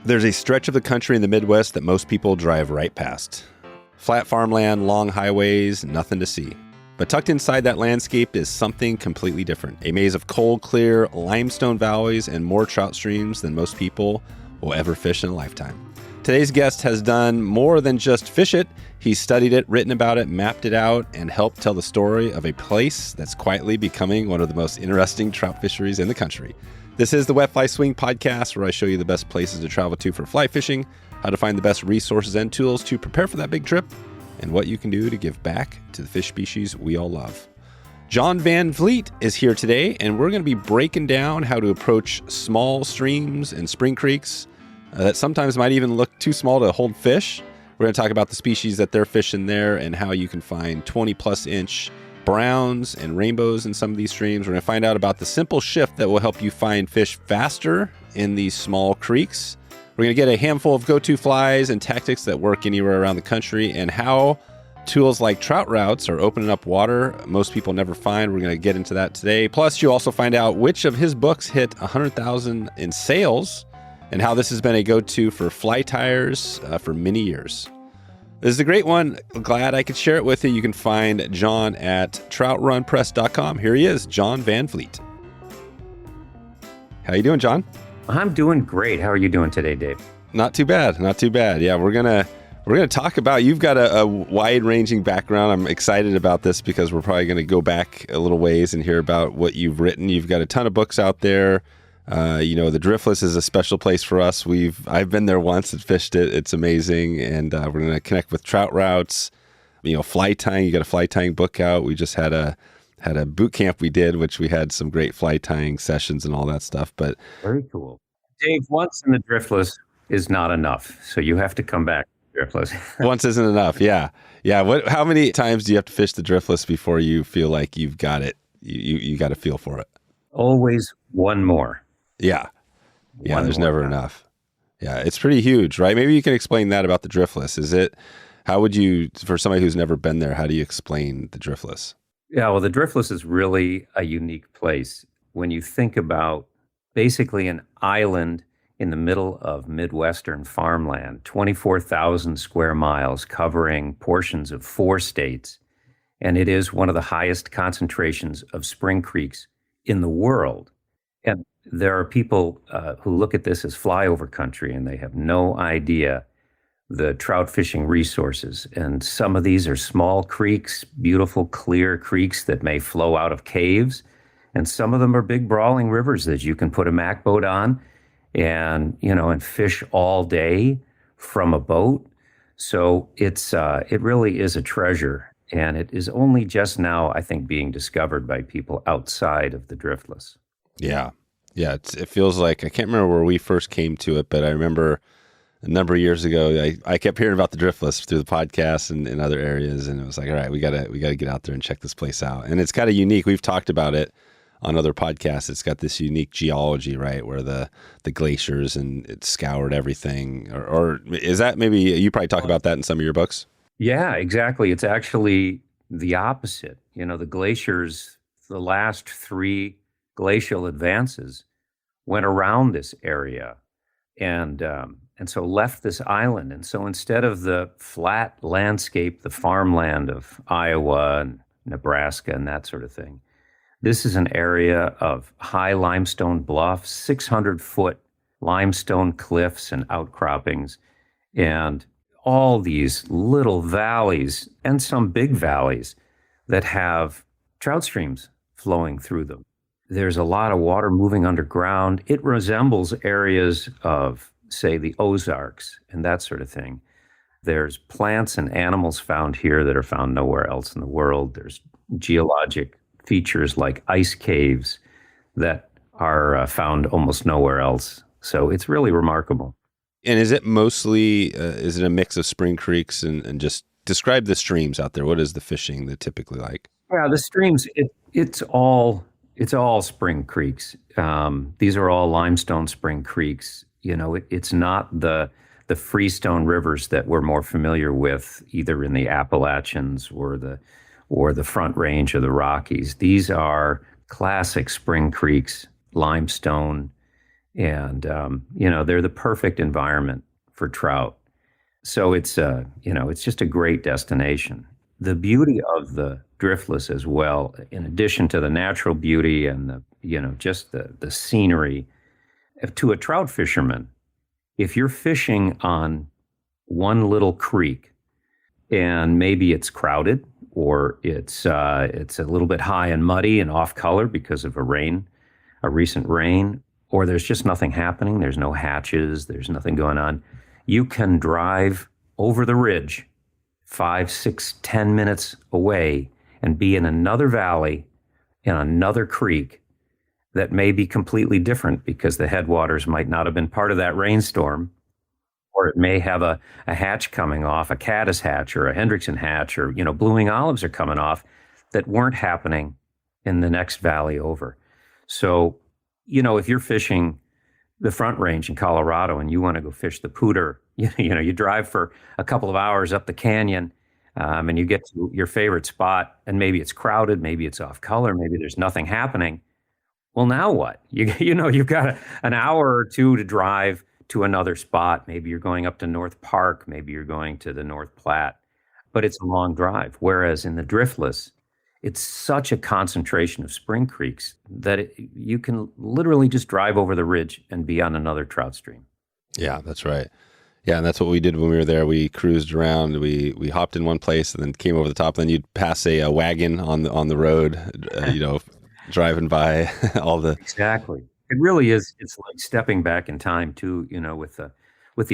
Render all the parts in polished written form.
There's a stretch of the country in the Midwest that most people drive right past. Flat farmland, long highways, nothing to see. But tucked inside that landscape is something completely different. A maze of cold, clear limestone valleys and more trout streams than most people will ever fish in a lifetime. Today's guest has done more than just fish it. He's studied it, written about it, mapped it out, and helped tell the story of a place that's quietly becoming one of the most interesting trout fisheries in the country. This is the Wet Fly Swing podcast, where I show you the best places to travel to for fly fishing, how to find the best resources and tools to prepare for that big trip, and what you can do to give back to the fish species we all love. John Van Vliet is here today, and we're going to be breaking down how to approach small streams and spring creeks that sometimes might even look too small to hold fish. We're going to talk about the species that they're fishing there and how you can find 20-plus inch browns and rainbows in some of these streams. We're going to find out about the simple shift that will help you find fish faster in these small creeks. We're going to get a handful of go-to flies and tactics that work anywhere around the country, and how tools like trout routes are opening up water most people never find. We're going to get into that today. Plus, you'll also find out which of his books hit 100,000 in sales and how this has been a go-to for fly tires for many years. This is a great one. Glad I could share it with you. You can find John at troutrunpress.com. Here he is, John Van Vliet. How you doing, John? I'm doing great. How are you doing today, Dave? Not too bad. Not too bad. Yeah, we're gonna talk about. You've got a wide-ranging background. I'm excited about this because we're probably gonna go back a little ways and hear about what you've written. You've got a ton of books out there. The Driftless is a special place for us. I've been there once and fished it. It's amazing. And we're going to connect with trout routes, fly tying. You got a fly tying book out. We just had a boot camp we did, which we had some great fly tying sessions and all that stuff. But very cool. Dave, once in the Driftless is not enough. So you have to come back to Driftless. Once isn't enough. Yeah. Yeah. How many times do you have to fish the Driftless before you feel like you've got it? You got a feel for it. Always one more. Yeah. There's never enough. Yeah, it's pretty huge, right? Maybe you can explain that about the Driftless. How would you, for somebody who's never been there, how do you explain the Driftless? Yeah, well, the Driftless is really a unique place. When you think about basically an island in the middle of Midwestern farmland, 24,000 square miles covering portions of 4 states, and it is one of the highest concentrations of spring creeks in the world. And there are people who look at this as flyover country, and they have no idea the trout fishing resources. And some of these are small creeks, beautiful, clear creeks that may flow out of caves. And some of them are big brawling rivers that you can put a Mac boat on and fish all day from a boat. So it really is a treasure. And it is only just now, I think, being discovered by people outside of the Driftless. Yeah. Yeah, it feels like, I can't remember where we first came to it, but I remember a number of years ago, I kept hearing about the Driftless through the podcast and in other areas, and it was like, all right, we gotta get out there and check this place out. And it's kind of unique. We've talked about it on other podcasts. It's got this unique geology, right, where the glaciers and it scoured everything. Or is that, maybe you probably talk about that in some of your books? Yeah, exactly. It's actually the opposite. The glaciers, the last 3 glacial advances went around this area and so left this island. And so instead of the flat landscape, the farmland of Iowa and Nebraska and that sort of thing, this is an area of high limestone bluffs, 600-foot limestone cliffs and outcroppings, and all these little valleys and some big valleys that have trout streams flowing through them. There's a lot of water moving underground. It resembles areas of, say, the Ozarks and that sort of thing. There's plants and animals found here that are found nowhere else in the world. There's geologic features like ice caves that are found almost nowhere else. So it's really remarkable. And is it mostly, is it a mix of spring creeks and just describe the streams out there? What is the fishing that typically like? Yeah, the streams, it's all spring creeks. These are all limestone spring creeks. It's not the freestone rivers that we're more familiar with, either in the Appalachians or the Front Range of the Rockies. These are classic spring creeks, limestone, and they're the perfect environment for trout. So it's just a great destination. The beauty of the Driftless as well, in addition to the natural beauty and just the scenery, to a trout fisherman, if you're fishing on one little creek and maybe it's crowded or it's a little bit high and muddy and off color because of a recent rain, or there's just nothing happening, there's no hatches, there's nothing going on, you can drive over the ridge 5, 6, 10 minutes away and be in another valley in another creek that may be completely different because the headwaters might not have been part of that rainstorm, or it may have a hatch coming off, a caddis hatch or a Hendrickson hatch, or, blue wing olives are coming off that weren't happening in the next valley over. So, if you're fishing the Front Range in Colorado and you want to go fish the Pooter, you drive for a couple of hours up the canyon, and you get to your favorite spot, and maybe it's crowded, maybe it's off color, maybe there's nothing happening. Well, now what? You've got an hour or two to drive to another spot. Maybe you're going up to North Park, maybe you're going to the North Platte, but it's a long drive. Whereas in the Driftless, it's such a concentration of spring creeks that you can literally just drive over the ridge and be on another trout stream. Yeah, that's right. Yeah, and that's what we did when we were there. We cruised around. We hopped in one place and then came over the top. Then you'd pass a wagon on the road, driving by all the. Exactly. It really is. It's like stepping back in time too. With the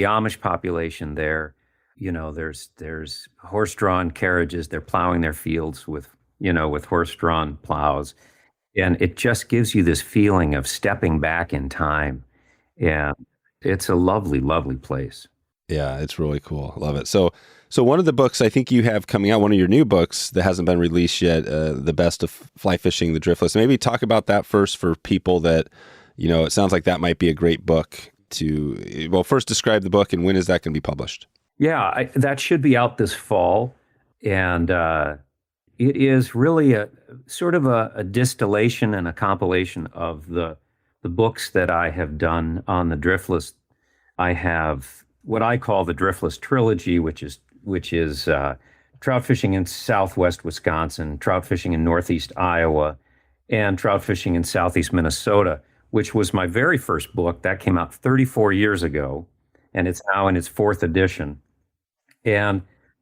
Amish population there, there's horse-drawn carriages. They're plowing their fields with horse-drawn plows, and it just gives you this feeling of stepping back in time, and it's a lovely, lovely place. Yeah, it's really cool. Love it. So one of the books I think you have coming out, one of your new books that hasn't been released yet, The Best of Fly Fishing the Driftless. Maybe talk about that first for people that, it sounds like that might be a great book to, first describe the book and when is that going to be published? Yeah, that should be out this fall. And it is really a sort of a distillation and a compilation of the books that I have done on the Driftless. I have what I call the Driftless trilogy, which is trout fishing in southwest Wisconsin, trout fishing in northeast Iowa, and trout fishing in southeast Minnesota, which was my very first book. That came out 34 years ago, and it's now in its 4th edition. And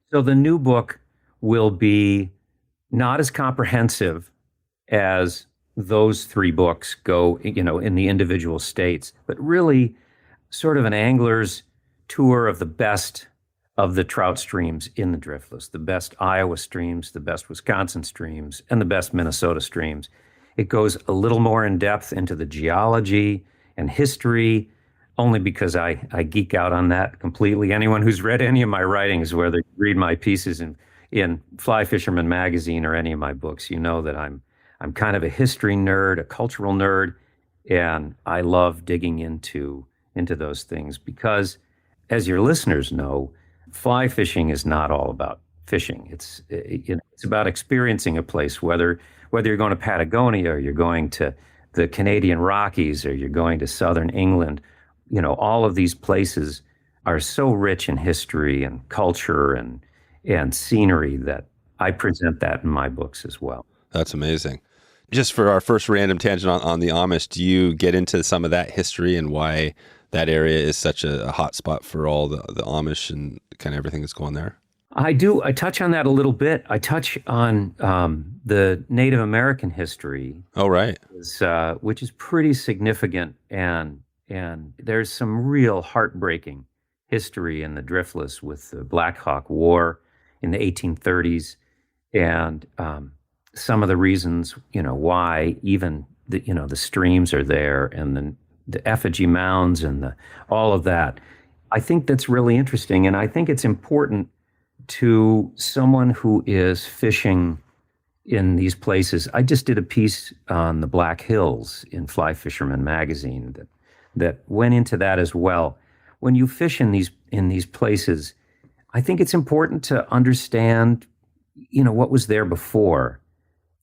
so the new book will be not as comprehensive as those 3 books go, in the individual states, but really sort of an angler's tour of the best of the trout streams in the Driftless, the best Iowa streams, the best Wisconsin streams, and the best Minnesota streams. It goes a little more in depth into the geology and history, only because I geek out on that completely. Anyone who's read any of my writings, whether you read my pieces in Fly Fisherman magazine or any of my books, you know that I'm kind of a history nerd, a cultural nerd, and I love digging into those things because, as your listeners know, fly fishing is not all about fishing. It's about experiencing a place, whether you're going to Patagonia or you're going to the Canadian Rockies or you're going to southern England. All of these places are so rich in history and culture and scenery that I present that in my books as well. That's amazing. Just for our first random tangent on the Amish, do you get into some of that history and why that area is such a hot spot for all the Amish and kind of everything that's going there? I do. I touch on that a little bit. I touch on the Native American history. Oh, right. Which is pretty significant, and there's some real heartbreaking history in the Driftless with the Black Hawk War in the 1830s, and some of the reasons why even the streams are there, and the effigy mounds and all of that. I think that's really interesting, and I think it's important to someone who is fishing in these places. I just did a piece on the Black Hills in Fly Fisherman magazine that went into that as well. When you fish in these places, I think it's important to understand, what was there before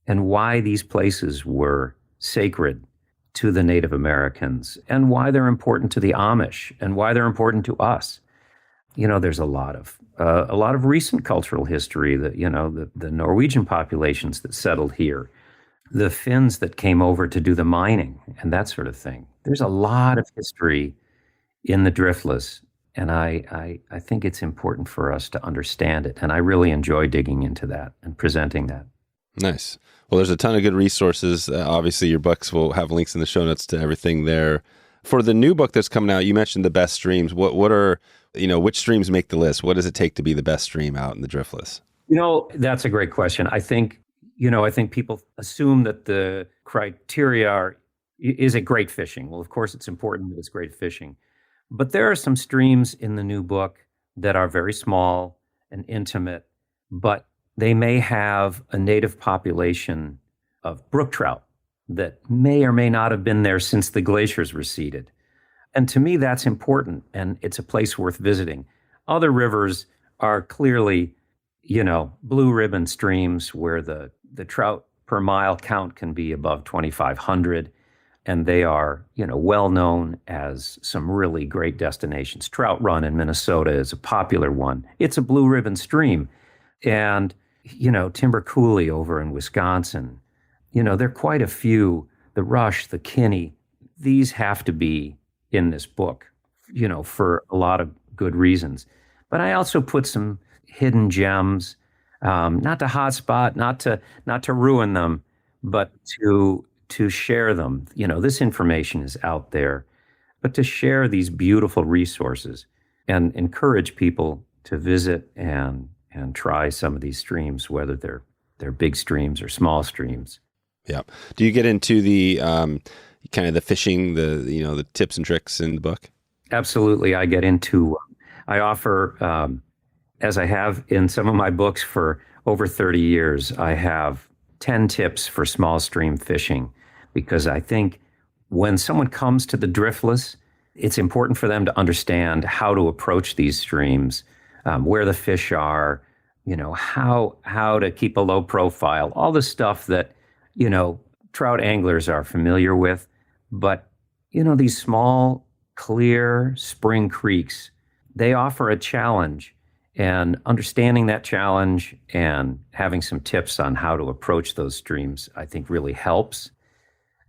and why these places were sacred to the Native Americans and why they're important to the Amish and why they're important to us. There's a lot of recent cultural history that, the Norwegian populations that settled here, the Finns that came over to do the mining and that sort of thing. There's a lot of history in the Driftless, and I think it's important for us to understand it. And I really enjoy digging into that and presenting that. Nice. Well, there's a ton of good resources. Obviously, your books will have links in the show notes to everything there. For the new book that's coming out, you mentioned the best streams. What are, which streams make the list? What does it take to be the best stream out in the Driftless? That's a great question. I think people assume that the criteria is it great fishing? Well, of course, it's important that it's great fishing. But there are some streams in the new book that are very small and intimate, but they may have a native population of brook trout that may or may not have been there since the glaciers receded. And to me, that's important, and it's a place worth visiting. Other rivers are clearly, blue ribbon streams where the trout per mile count can be above 2,500, and they are, well known as some really great destinations. Trout Run in Minnesota is a popular one. It's a blue ribbon stream. And Timber Coulee over in Wisconsin, there are quite a few, the Rush, the Kinney, these have to be in this book, for a lot of good reasons. But I also put some hidden gems, not to hotspot, not to ruin them, but to share them. This information is out there, but to share these beautiful resources and encourage people to visit and try some of these streams, whether they're big streams or small streams. Yeah. Do you get into the kind of the fishing, the tips and tricks in the book? Absolutely. I offer, as I have in some of my books for over 30 years, I have 10 tips for small stream fishing, because I think when someone comes to the Driftless, it's important for them to understand how to approach these streams, where the fish are, how to keep a low profile, all the stuff that, trout anglers are familiar with. But, these small, clear spring creeks, they offer a challenge, and understanding that challenge and having some tips on how to approach those streams, I think really helps.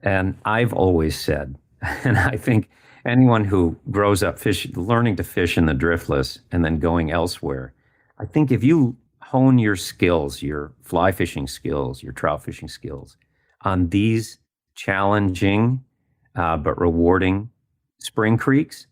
And I've always said, and I think anyone who grows up learning to fish in the Driftless and then going elsewhere, I think if you hone your skills, your fly fishing skills, your trout fishing skills on these challenging but rewarding spring creeks,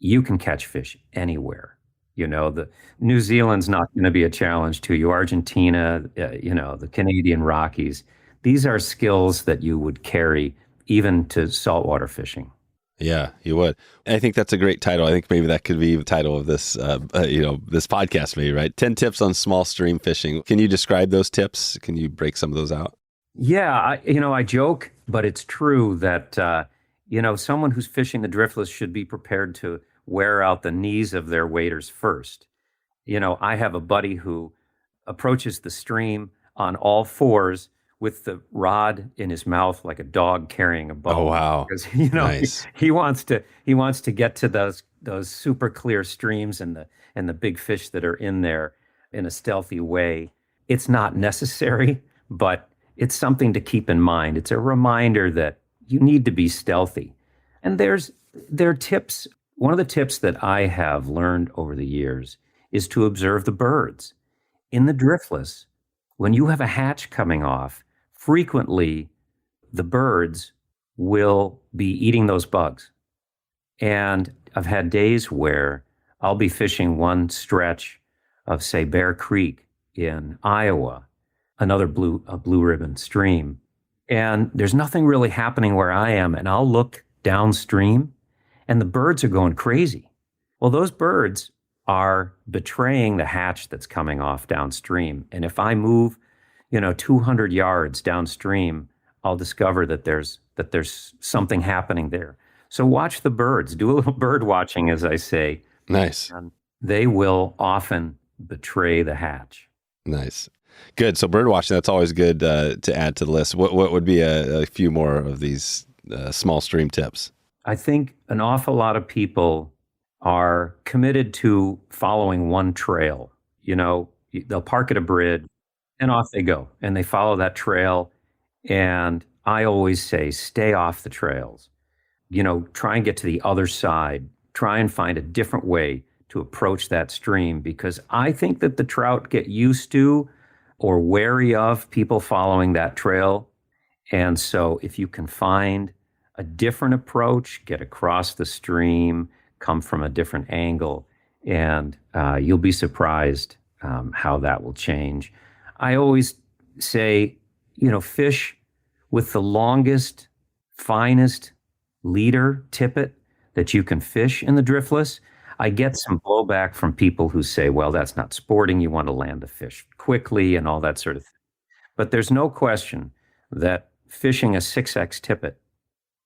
you can catch fish anywhere. The New Zealand's not going to be a challenge to you. Argentina, the Canadian Rockies. These are skills that you would carry even to saltwater fishing. Yeah, you would. I think that's a great title. I think maybe that could be the title of this, this podcast, maybe, right? 10 tips on small stream fishing. Can you describe those tips? Can you break some of those out? Yeah, I joke, but it's true that, someone who's fishing the Driftless should be prepared to wear out the knees of their waders first. I have a buddy who approaches the stream on all fours with the rod in his mouth like a dog carrying a bone. Oh, wow. Because, nice. he wants to get to those super clear streams and the big fish that are in there in a stealthy way. It's not necessary, but it's something to keep in mind. It's a reminder that you need to be stealthy. And there are tips. One of the tips that I have learned over the years is to observe the birds. In the Driftless, when you have a hatch coming off, frequently the birds will be eating those bugs. And I've had days where I'll be fishing one stretch of, say, Bear Creek in Iowa, another blue ribbon stream, and there's nothing really happening where I am, and I'll look downstream and the birds are going crazy. Well, those birds are betraying the hatch that's coming off downstream. And if I move, 200 yards downstream, I'll discover that there's something happening there. So watch the birds, do a little bird watching, as I say. Nice. And they will often betray the hatch. Nice. Good. So bird watching, that's always good to add to the list. What would be a few more of these small stream tips? I think an awful lot of people are committed to following one trail. They'll park at a bridge and off they go and they follow that trail. And I always say, stay off the trails. Try and get to the other side. Try and find a different way to approach that stream, because I think that the trout get used to or wary of people following that trail. And so if you can find a different approach, get across the stream, come from a different angle, and you'll be surprised how that will change. I always say, fish with the longest, finest leader tippet that you can fish in the driftless. I get some blowback from people who say, well, that's not sporting. You want to land the fish quickly and all that sort of thing. But there's no question that fishing a 6X tippet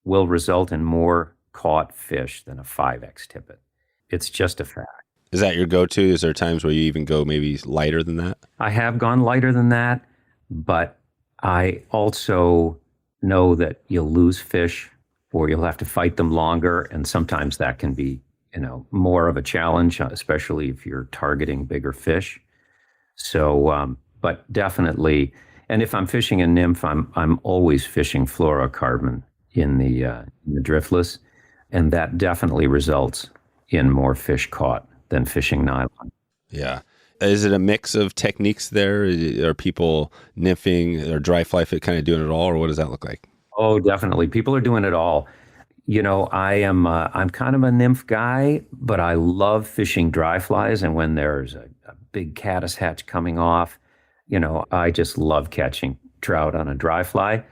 will result in more caught fish than a 5X tippet. It's just a fact. Is that your go-to? Is there times where you even go maybe lighter than that? I have gone lighter than that, but I also know that you'll lose fish or you'll have to fight them longer. And sometimes that can be, more of a challenge, especially if you're targeting bigger fish. So, but definitely, and if I'm fishing a nymph, I'm always fishing fluorocarbon in the driftless, and that definitely results in more fish caught than fishing nylon. Yeah. Is it a mix of techniques there? Are people nymphing or dry fly fit kind of doing it all, or what does that look like? Oh, definitely. People are doing it all. I'm kind of a nymph guy, but I love fishing dry flies. And when there's a big caddis hatch coming off, I just love catching trout on a dry fly.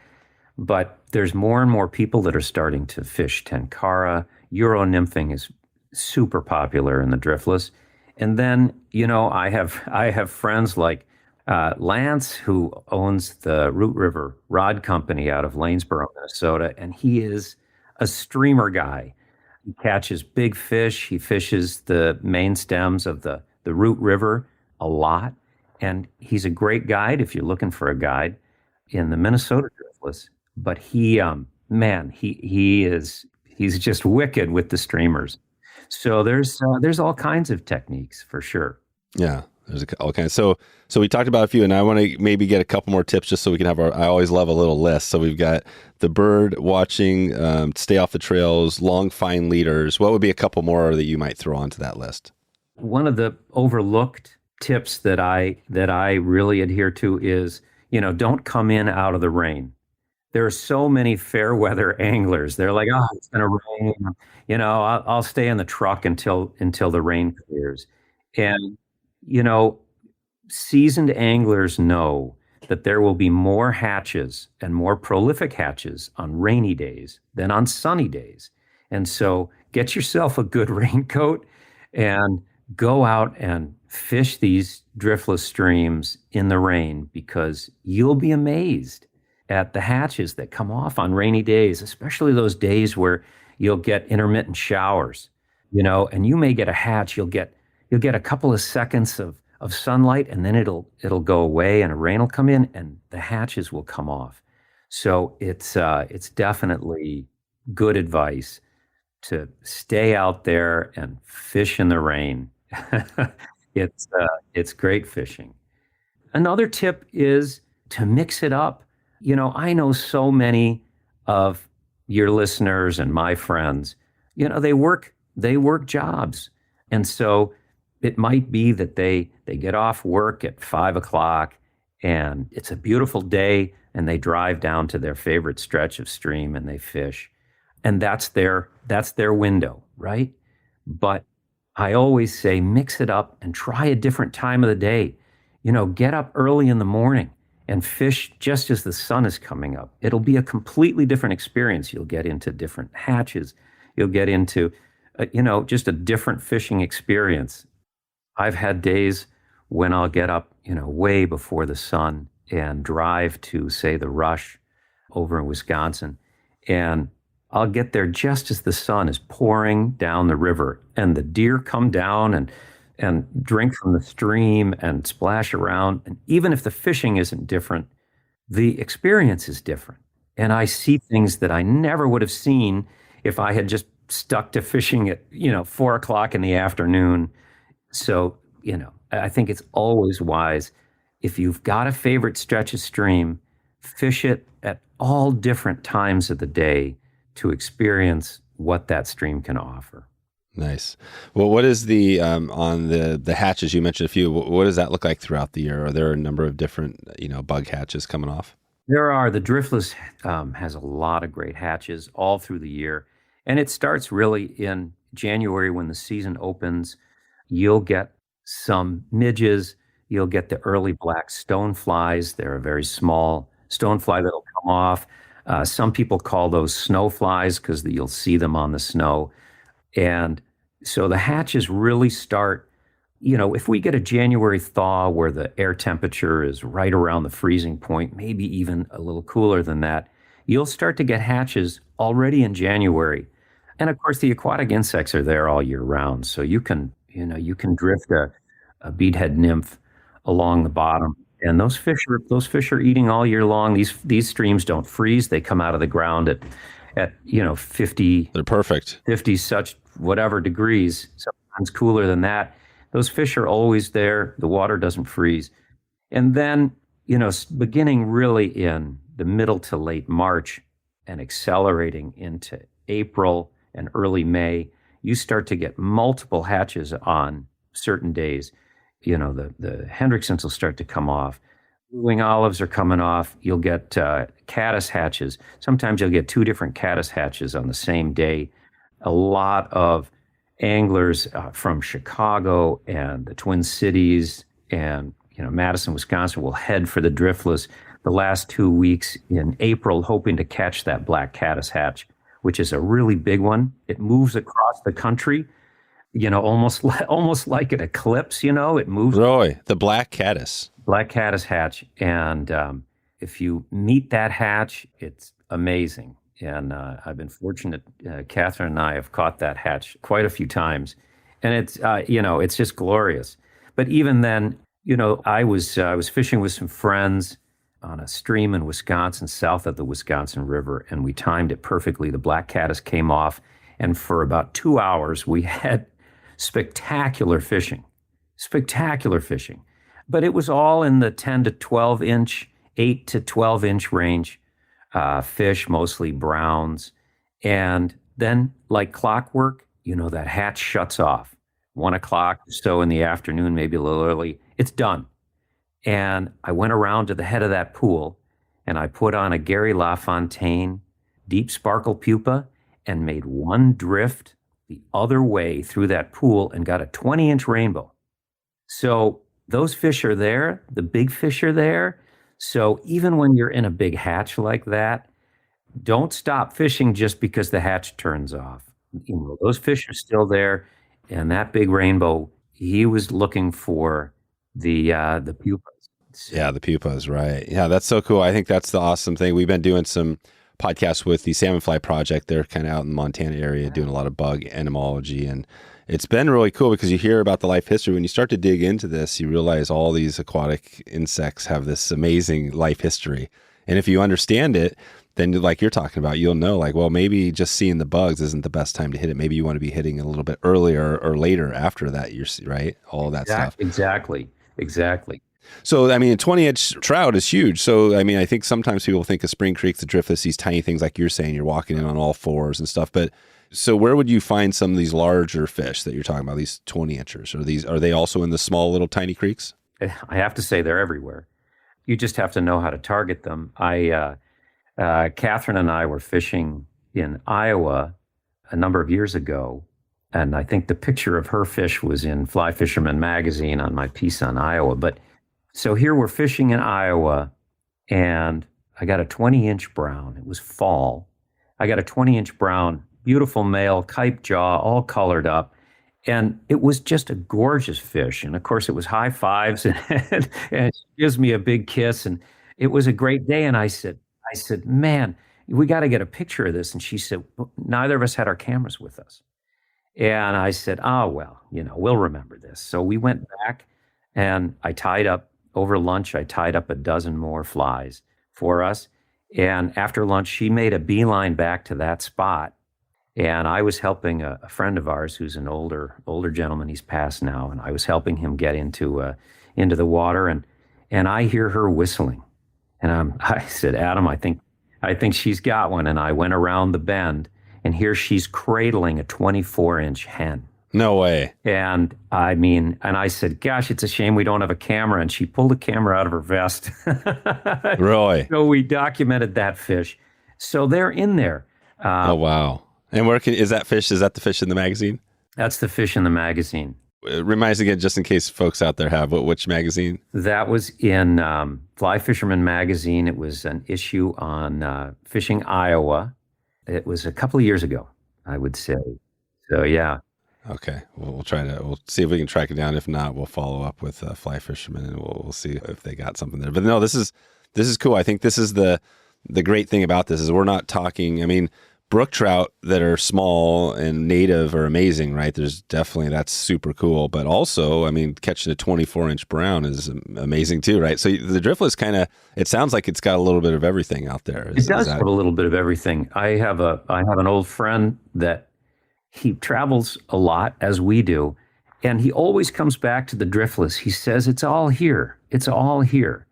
But there's more and more people that are starting to fish tenkara. Euro nymphing is super popular in the driftless. And then, I have friends like Lance, who owns the Root River Rod Company out of Lanesboro, Minnesota, and he is a streamer guy. He catches big fish. He fishes the main stems of the Root River a lot. And he's a great guide if you're looking for a guide in the Minnesota driftless. But he's just wicked with the streamers. So there's all kinds of techniques for sure. Yeah, there's all kinds. So we talked about a few, and I want to maybe get a couple more tips just so we can have I always love a little list. So we've got the bird watching, stay off the trails, long fine leaders. What would be a couple more that you might throw onto that list? One of the overlooked tips that I really adhere to is, don't come in out of the rain. There are so many fair weather anglers. They're like, oh, it's going to rain. I'll stay in the truck until the rain clears. And, seasoned anglers know that there will be more hatches and more prolific hatches on rainy days than on sunny days. And so get yourself a good raincoat and go out and fish these driftless streams in the rain, because you'll be amazed at the hatches that come off on rainy days, especially those days where you'll get intermittent showers, and you may get a hatch, you'll get a couple of seconds of sunlight, and then it'll go away and a rain will come in and the hatches will come off. So it's definitely good advice to stay out there and fish in the rain. It's great fishing. Another tip is to mix it up. I know so many of your listeners and my friends, they work jobs. And so it might be that they get off work at 5:00 and it's a beautiful day and they drive down to their favorite stretch of stream and they fish. And that's their window, right? But I always say, mix it up and try a different time of the day. Get up early in the morning and fish just as the sun is coming up. It'll be a completely different experience. You'll get into different hatches. You'll get into, just a different fishing experience. I've had days when I'll get up, way before the sun and drive to, say, the Rush over in Wisconsin. And I'll get there just as the sun is pouring down the river and the deer come down and drink from the stream and splash around. And even if the fishing isn't different, the experience is different. and I see things that I never would have seen if I had just stuck to fishing at, 4 o'clock in the afternoon. So, I think it's always wise if you've got a favorite stretch of stream, fish it at all different times of the day to experience what that stream can offer. Nice. Well, what is the on the hatches? You mentioned a few. What does that look like throughout the year? Are there a number of different bug hatches coming off? There are. The Driftless has a lot of great hatches all through the year. And it starts really in January when the season opens. You'll get some midges. You'll get the early black stoneflies. They're a very small stonefly that'll come off. Some people call those snowflies because you'll see them on the snow. And so the hatches really start, if we get a January thaw where the air temperature is right around the freezing point, maybe even a little cooler than that, you'll start to get hatches already in January. And of course, the aquatic insects are there all year round. So you can drift a beadhead nymph along the bottom. And those fish are eating all year long. These streams don't freeze. They come out of the ground at 50. They're perfect. 50 such whatever degrees, sometimes cooler than that. Those fish are always there. The water doesn't freeze. And then, beginning really in the middle to late March and accelerating into April and early May, you start to get multiple hatches on certain days. The Hendricksons will start to come off. Blue-wing olives are coming off. You'll get caddis hatches. Sometimes you'll get 2 different caddis hatches on the same day. A lot of anglers from Chicago and the Twin Cities and Madison, Wisconsin will head for the Driftless the last 2 weeks in April, hoping to catch that black caddis hatch, which is a really big one. It moves across the country, almost like an eclipse. It moves. Roy, the black caddis. Black caddis hatch, and if you meet that hatch, it's amazing. And I've been fortunate. Catherine and I have caught that hatch quite a few times, and it's just glorious. But even then, I was fishing with some friends on a stream in Wisconsin, south of the Wisconsin River, and we timed it perfectly. The black caddis came off, and for about 2 hours, we had spectacular fishing. But it was all in the 10 to 12 inch, 8 to 12 inch range. Fish, mostly browns. And then, like clockwork, that hatch shuts off. 1 o'clock or so in the afternoon, maybe a little early, it's done. And I went around to the head of that pool, and I put on a Gary LaFontaine deep sparkle pupa and made one drift the other way through that pool and got a 20-inch rainbow. So those fish are there. The big fish are there. So even when you're in a big hatch like that, don't stop fishing just because the hatch turns off. Those fish are still there. And that big rainbow, he was looking for the pupas. Yeah, the pupas, right. Yeah, that's so cool. I think that's the awesome thing. We've been doing some podcasts with the Salmon Fly Project. They're kind of out in the Montana area doing a lot of bug entomology, and it's been really cool because you hear about the life history. When you start to dig into this, you realize all these aquatic insects have this amazing life history. And if you understand it, then like you're talking about, you'll know like, well, maybe just seeing the bugs isn't the best time to hit it. Maybe you want to be hitting a little bit earlier or later after that, you're right? All that stuff. Exactly. So, I mean, a 20-inch trout is huge. So, I mean, I think sometimes people think of Spring Creek, the Driftless, these tiny things like you're saying, you're walking in on all fours and stuff. But so where would you find some of these larger fish that you're talking about, these 20-inchers? Are they also in the small little tiny creeks? I have to say they're everywhere. You just have to know how to target them. Catherine and I were fishing in Iowa a number of years ago, and I think the picture of her fish was in Fly Fisherman magazine on my piece on Iowa. But so here we're fishing in Iowa, and I got a 20-inch brown. It was fall. I got a 20-inch brown, beautiful male, kype jaw, all colored up. And it was just a gorgeous fish. And of course, it was high fives, and she gives me a big kiss. And it was a great day. And I said, man, we got to get a picture of this. And she said, well, neither of us had our cameras with us. And I said, well, we'll remember this. So we went back, and over lunch, I tied up a dozen more flies for us. And after lunch, she made a beeline back to that spot. And I was helping a friend of ours who's an older gentleman. He's passed now, and I was helping him get into the water, and I hear her whistling, and I said, Adam, I think she's got one. And I went around the bend, and here she's cradling a 24-inch hen. No way. And I said, gosh, it's a shame we don't have a camera. And she pulled a camera out of her vest. Really? So we documented that fish. So they're in there. Oh, wow. And is that fish? Is that the fish in the magazine? That's the fish in the magazine. Remind us again, just in case folks out there have, which magazine? That was in Fly Fisherman magazine. It was an issue on fishing Iowa. It was a couple of years ago, I would say. So, yeah. Okay. We'll see if we can track it down. If not, we'll follow up with Fly Fisherman, and we'll see if they got something there. But no, this is cool. I think this is the great thing about this is we're not talking, brook trout that are small and native are amazing, right? That's super cool. But also, catching a 24-inch brown is amazing too, right? So the Driftless it sounds like it's got a little bit of everything out there. It does have a little bit of everything. I have an old friend that he travels a lot, as we do, and he always comes back to the Driftless. He says, it's all here. It's all here.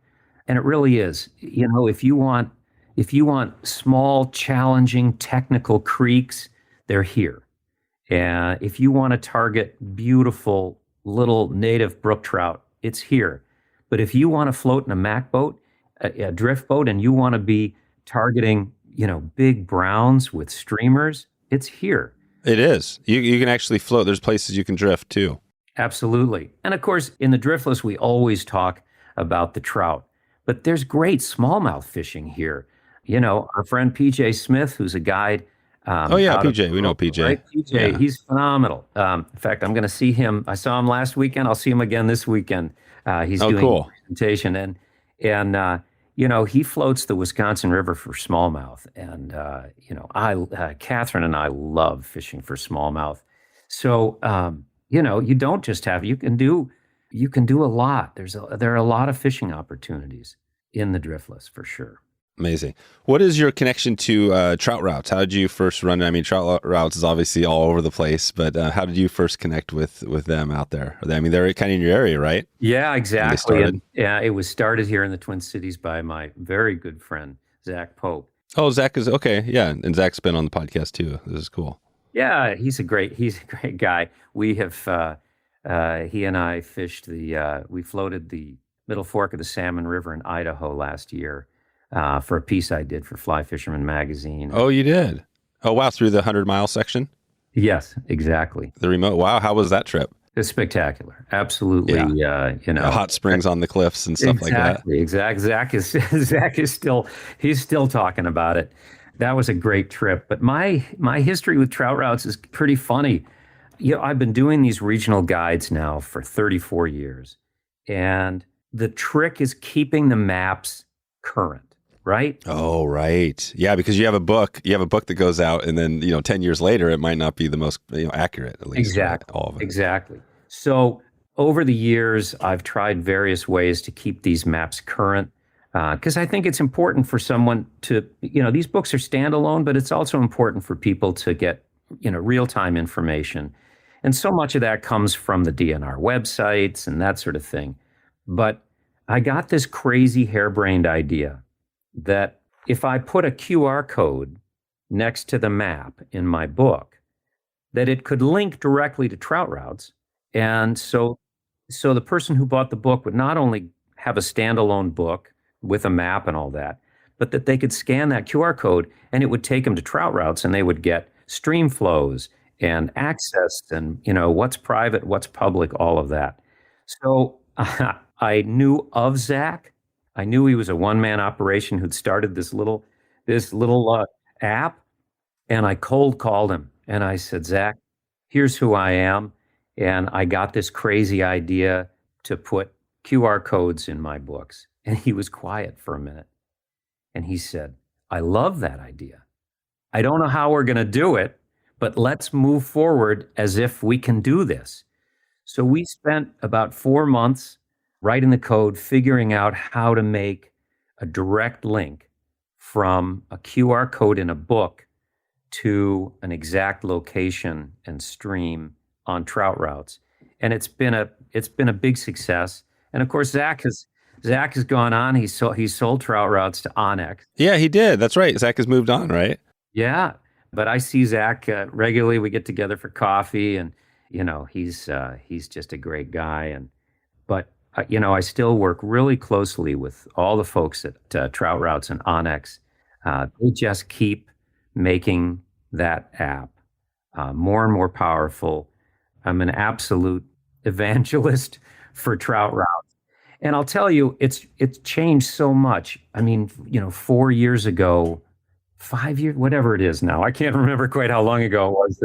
And it really is. If you want small, challenging, technical creeks, they're here. And if you want to target beautiful little native brook trout, it's here. But if you want to float in a Mac boat, a drift boat, and you want to be targeting, big browns with streamers, it's here. It is. You can actually float. There's places you can drift too. Absolutely. And of course, in the Driftless, we always talk about the trout. But there's great smallmouth fishing here. Our friend PJ Smith, who's a guide. PJ. We know PJ. Right? PJ, yeah. He's phenomenal. In fact, I'm going to see him. I saw him last weekend. I'll see him again this weekend. He's doing cool. a presentation. And he floats the Wisconsin River for smallmouth. And, Catherine and I love fishing for smallmouth. So, you don't just you can do a lot. There are a lot of fishing opportunities in the Driftless for sure. Amazing. What is your connection to trout routes? How did you first run? Trout routes is obviously all over the place, but how did you first connect with them out there? They're kind of in your area, right? Yeah, exactly. And, it was started here in the Twin Cities by my very good friend, Zach Pope. Oh, Zach is okay. Yeah. And Zach's been on the podcast too. This is cool. Yeah, he's a great guy. We have, he and I fished we floated the Middle Fork of the Salmon River in Idaho last year. For a piece I did for Fly Fisherman magazine. Oh, you did? Oh, wow. Through the 100-mile section? Yes, exactly. The remote. Wow. How was that trip? It's spectacular. Absolutely. Yeah. Hot springs on the cliffs and stuff like that. Exactly. Zach is still talking about it. That was a great trip. But my history with trout routes is pretty funny. I've been doing these regional guides now for 34 years. And the trick is keeping the maps current. Right? Oh, right. Yeah, because you have a book that goes out, and then 10 years later, it might not be the most accurate, at least. Exactly. All of it. Exactly. So over the years, I've tried various ways to keep these maps current because I think it's important for someone to, these books are standalone, but it's also important for people to get, real-time information. And so much of that comes from the DNR websites and that sort of thing. But I got this crazy harebrained idea that if I put a QR code next to the map in my book, that it could link directly to trout routes. And so the person who bought the book would not only have a standalone book with a map and all that, but that they could scan that QR code and it would take them to trout routes and they would get stream flows and access and, what's private, what's public, all of that. So I knew of Zach. I knew he was a one-man operation who'd started this little app, and I cold called him and I said, Zach, here's who I am, and I got this crazy idea to put QR codes in my books. And he was quiet for a minute, and he said, I love that idea. I don't know how we're going to do it, but let's move forward as if we can do this. So we spent about 4 months writing the code, figuring out how to make a direct link from a QR code in a book to an exact location and stream on trout routes. And it's been a big success. And of course, Zach has gone on. He sold trout routes to Onyx. Yeah, he did. That's right. Zach has moved on, right? Yeah, but I see Zach regularly. We get together for coffee, and he's just a great guy. But I still work really closely with all the folks at Trout Routes and Onyx. They just keep making that app more and more powerful. I'm an absolute evangelist for Trout Routes. And I'll tell you, it's changed so much. I mean, 4 years ago, 5 years, whatever it is now, I can't remember quite how long ago it was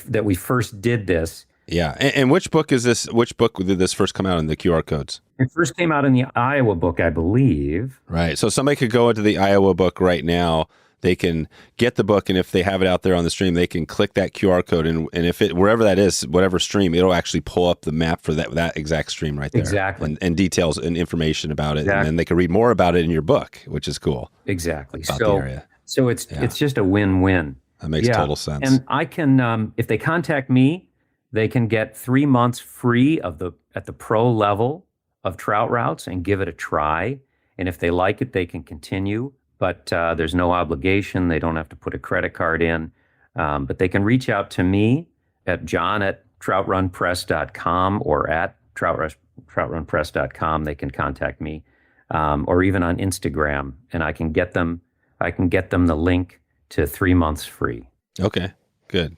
that we first did this. Yeah. And which book is this? Which book did this first come out in the QR codes? It first came out in the Iowa book, I believe. Right. So somebody could go into the Iowa book right now. They can get the book, and if they have it out there on the stream, they can click that QR code, and if it, wherever that is, whatever stream, it'll actually pull up the map for that exact stream right there. Exactly. And details and information about it. Exactly. And then they can read more about it in your book, which is cool. Exactly. About the area. So it's just a win-win. That makes total sense. And I can, if they contact me, they can get 3 months free at the pro level of Trout Routes and give it a try. And if they like it, they can continue. But there's no obligation. They don't have to put a credit card in. But they can reach out to me at john@troutrunpress.com or at troutrunpress.com. They can contact me, or even on Instagram, and I can get them the link to 3 months free. Okay, good.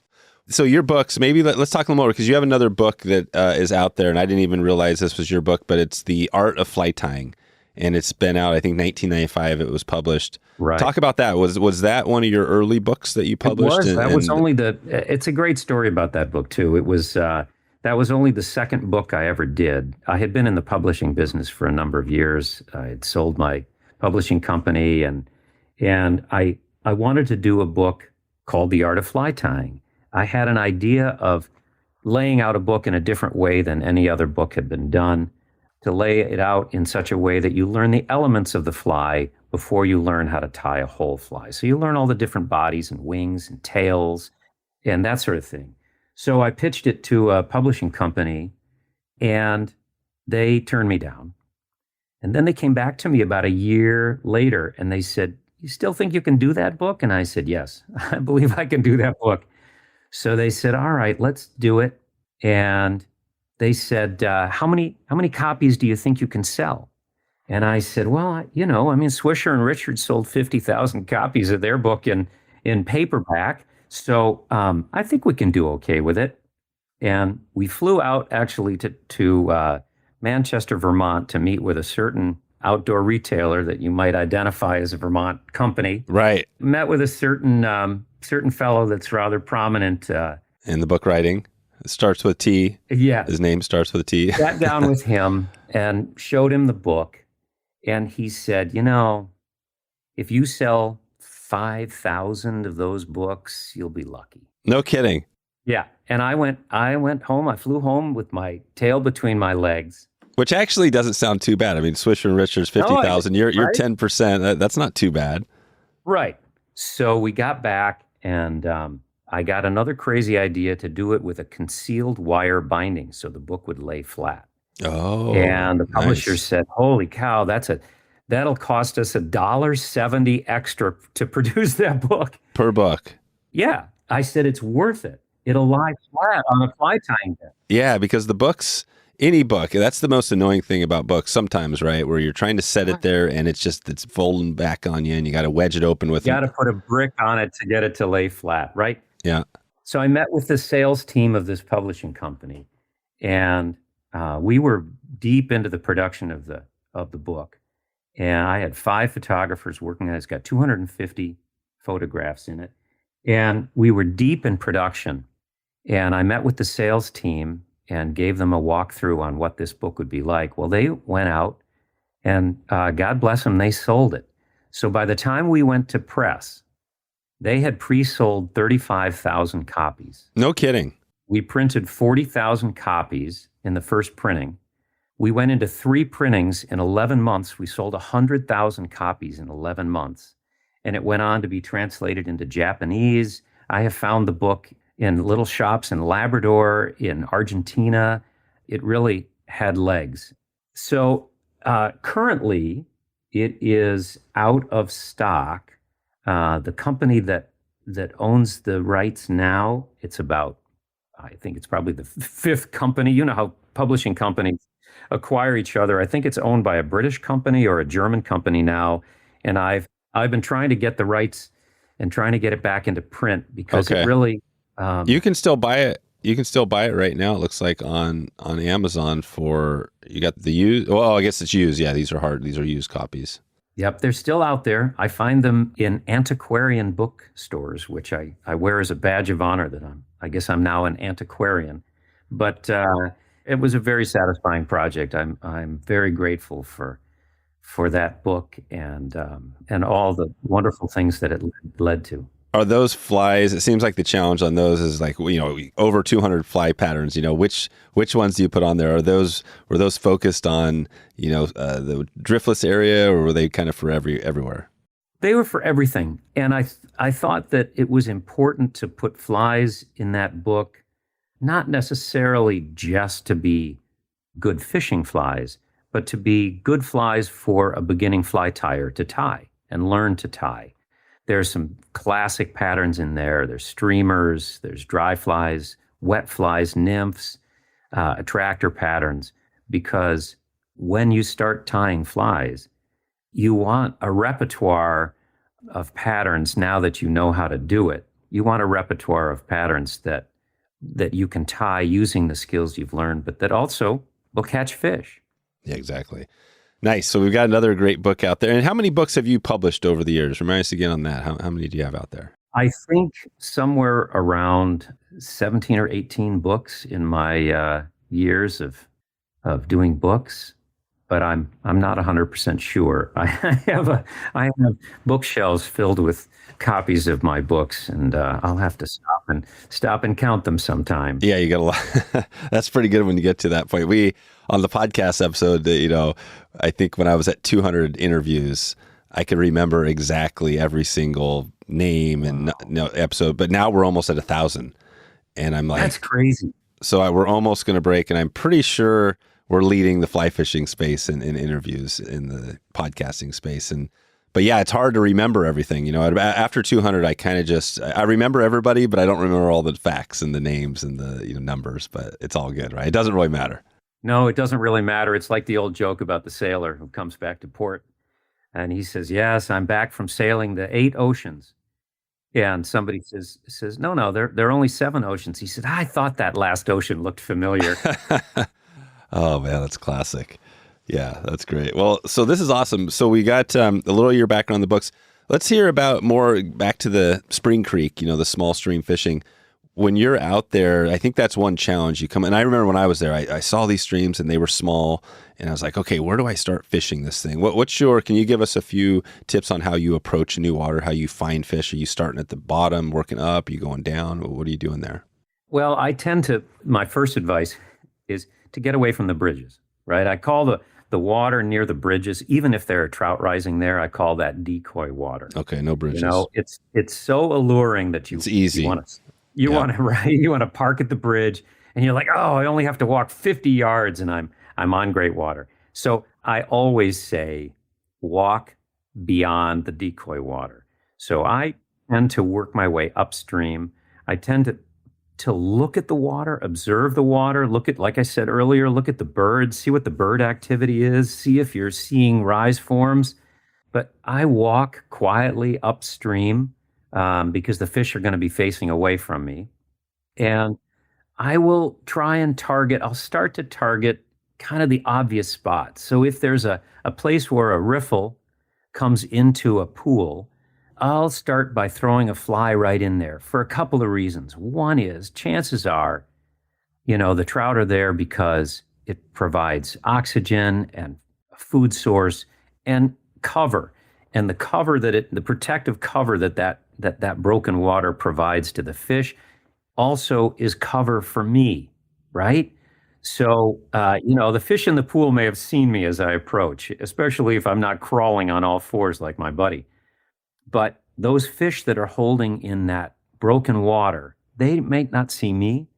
So your books, maybe let's talk a little more, because you have another book that is out there, and I didn't even realize this was your book, but it's The Art of Fly Tying. And it's been out, I think, 1995. It was published. Right. Talk about that. Was that one of your early books that you published? It was. It's a great story about that book too. It was that was only the second book I ever did. I had been in the publishing business for a number of years. I had sold my publishing company, and I wanted to do a book called The Art of Fly Tying. I had an idea of laying out a book in a different way than any other book had been done, to lay it out in such a way that you learn the elements of the fly before you learn how to tie a whole fly. So you learn all the different bodies and wings and tails and that sort of thing. So I pitched it to a publishing company, and they turned me down. And then they came back to me about a year later, and they said, "You still think you can do that book?" And I said, "Yes, I believe I can do that book." So they said, "All right, let's do it." And they said, how many copies do you think you can sell? And I said, well, Swisher and Richards sold 50,000 copies of their book in paperback. So I think we can do okay with it. And we flew out actually to Manchester, Vermont, to meet with a certain outdoor retailer that you might identify as a Vermont company. Right. Met with a certain fellow that's rather prominent. In the book writing. It starts with T. Yeah. His name starts with a T. Sat down with him and showed him the book. And he said, if you sell 5,000 of those books, you'll be lucky. No kidding. Yeah. And I went home. I flew home with my tail between my legs. Which actually doesn't sound too bad. I mean, Swisher and Richards, 50,000. You're 10%. That's not too bad. Right. So we got back, and I got another crazy idea to do it with a concealed wire binding so the book would lay flat. Oh, and the publisher nice. said, "Holy cow, that'll cost us $1.70 extra to produce that book Per book." Yeah, I said it's worth it. It'll lie flat on a fly tying bit. Yeah, because the books, any book, that's the most annoying thing about books sometimes, right? Where you're trying to set it there and it's folding back on you, and you got to wedge it open with. You got to put a brick on it to get it to lay flat, right? Yeah. So I met with the sales team of this publishing company, and we were deep into the production of the book. And I had 5 photographers working on it. It's got 250 photographs in it. And we were deep in production. And I met with the sales team and gave them a walkthrough on what this book would be like. Well, they went out, and God bless them, they sold it. So by the time we went to press, they had pre-sold 35,000 copies. No kidding. We printed 40,000 copies in the first printing. We went into 3 printings in 11 months. We sold 100,000 copies in 11 months. and it went on to be translated into Japanese. I have found the book in little shops in Labrador, in Argentina. It really had legs. So currently, it is out of stock. The company that owns the rights now, it's about, I think it's probably the fifth company. You know how publishing companies acquire each other. I think it's owned by a British company or a German company now, and I've been trying to get the rights and trying to get it back into print because it really. You can still buy it. You can still buy it right now. It looks like on Amazon for, you got the used. Well, I guess it's used. Yeah, these are used copies. Yep, they're still out there. I find them in antiquarian bookstores, which I wear as a badge of honor that I guess I'm now an antiquarian. But it was a very satisfying project. I'm very grateful for that book and all the wonderful things that it led to. Are those flies? It seems like the challenge on those is like, over 200 fly patterns. Which ones do you put on there? Were those focused on the driftless area, or were they kind of for everywhere? They were for everything, and I thought that it was important to put flies in that book, not necessarily just to be good fishing flies, but to be good flies for a beginning fly tyer to tie and learn to tie. There's some classic patterns in there. There's streamers, there's dry flies, wet flies, nymphs, attractor patterns, because when you start tying flies, you want a repertoire of patterns now that you know how to do it. You want a repertoire of patterns that you can tie using the skills you've learned, but that also will catch fish. Yeah, exactly. Nice. So we've got another great book out there. And how many books have you published over the years? Remind us again on that. How many do you have out there? I think somewhere around 17 or 18 books in my years of doing books, but I'm not 100% sure. I have bookshelves filled with copies of my books, and I'll have to stop and count them sometime. Yeah, you got a lot. That's pretty good when you get to that point. We, on the podcast episode, I think when I was at 200 interviews, I could remember exactly every single name and episode. But now we're almost at 1,000, and I'm like, that's crazy. So we're almost going to break, and I'm pretty sure we're leading the fly fishing space in interviews in the podcasting space. But yeah, it's hard to remember everything. After 200, I kind of I remember everybody, but I don't remember all the facts and the names and the numbers. But it's all good, right? It doesn't really matter. No, it doesn't really matter. It's like the old joke about the sailor who comes back to port, and he says, "Yes, I'm back from sailing the 8 oceans." And somebody says, "No, there are only 7 oceans." He said, "I thought that last ocean looked familiar." Oh man, that's classic. Yeah, that's great. Well, so this is awesome. So we got a little of your background on the books. Let's hear about more back to the Spring Creek, the small stream fishing. When you're out there, I think that's one challenge you come. And I remember when I was there, I saw these streams and they were small, and I was like, okay, where do I start fishing this thing? Can you give us a few tips on how you approach new water, how you find fish? Are you starting at the bottom, working up? Are you going down? What are you doing there? Well, my first advice is to get away from the bridges, right? I call the water near the bridges, even if there are trout rising there, I call that decoy water. Okay, no bridges. It's so alluring that it's easy. You want to park at the bridge, and you're like, oh, I only have to walk 50 yards, and I'm on great water. So I always say, walk beyond the decoy water. So I tend to work my way upstream. I tend to look at the water, observe the water, like I said earlier, look at the birds, see what the bird activity is, see if you're seeing rise forms. But I walk quietly upstream because the fish are going to be facing away from me. And I will try and I'll start to target kind of the obvious spots. So if there's a place where a riffle comes into a pool, I'll start by throwing a fly right in there for a couple of reasons. One is, chances are, the trout are there because it provides oxygen and a food source and cover. And the cover the protective cover that broken water provides to the fish also is cover for me, right? So, the fish in the pool may have seen me as I approach, especially if I'm not crawling on all fours like my buddy. But those fish that are holding in that broken water, they may not see me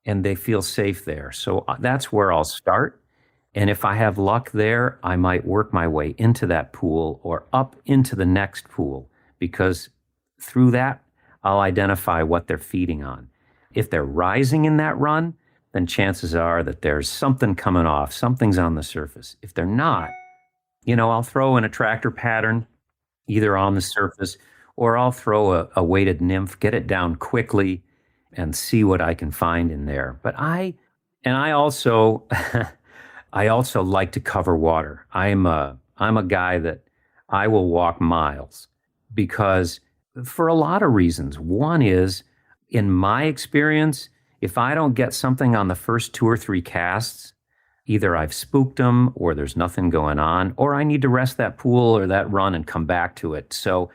and they feel safe there. So that's where I'll start. And if I have luck there, I might work my way into that pool or up into the next pool, because through that, I'll identify what they're feeding on. If they're rising in that run, then chances are that there's something coming off, something's on the surface. If they're not, I'll throw in a tractor pattern either on the surface, or I'll throw a weighted nymph, get it down quickly and see what I can find in there. But I also I also like to cover water. I'm a guy that I will walk miles, because for a lot of reasons. One is, in my experience, if I don't get something on the first 2 or 3 casts, either I've spooked them or there's nothing going on, or I need to rest that pool or that run and come back to it. So,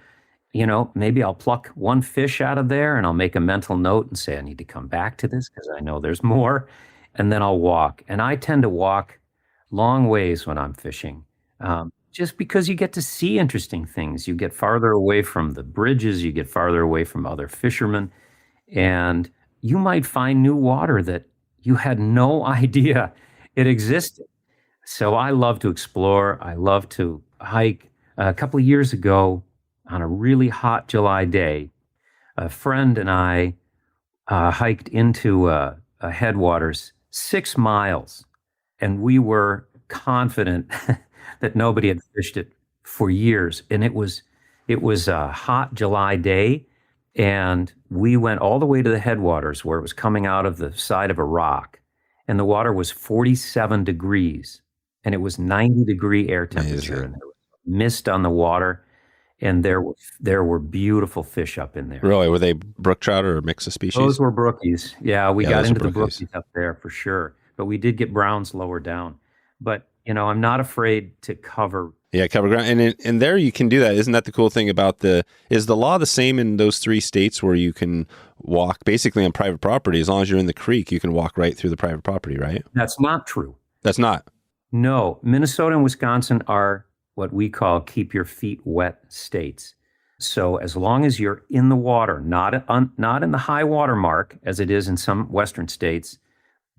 maybe I'll pluck one fish out of there and I'll make a mental note and say, I need to come back to this because I know there's more. And then I'll walk. And I tend to walk long ways when I'm fishing, just because you get to see interesting things. You get farther away from the bridges, you get farther away from other fishermen, and you might find new water that you had no idea it existed. So I love to explore. I love to hike. A couple of years ago, on a really hot July day, a friend and I hiked into a headwaters 6 miles, and we were confident that nobody had fished it for years. And it was a hot July day, and we went all the way to the headwaters where it was coming out of the side of a rock, and the water was 47 degrees, and it was 90-degree air temperature. Amazing. And there was mist on the water, and there were beautiful fish up in there. Really? Were they brook trout or a mix of species? Those were brookies. Yeah, we got into the brookies up there for sure. But we did get browns lower down. But, I'm not afraid to cover. Yeah, cover ground. And there you can do that. Isn't that the cool thing about is the law the same in those 3 states where you can walk basically on private property? As long as you're in the creek, you can walk right through the private property, right? That's not true. That's not? No. Minnesota and Wisconsin are what we call keep your feet wet states. So as long as you're in the water, not in the high water mark, as it is in some Western states,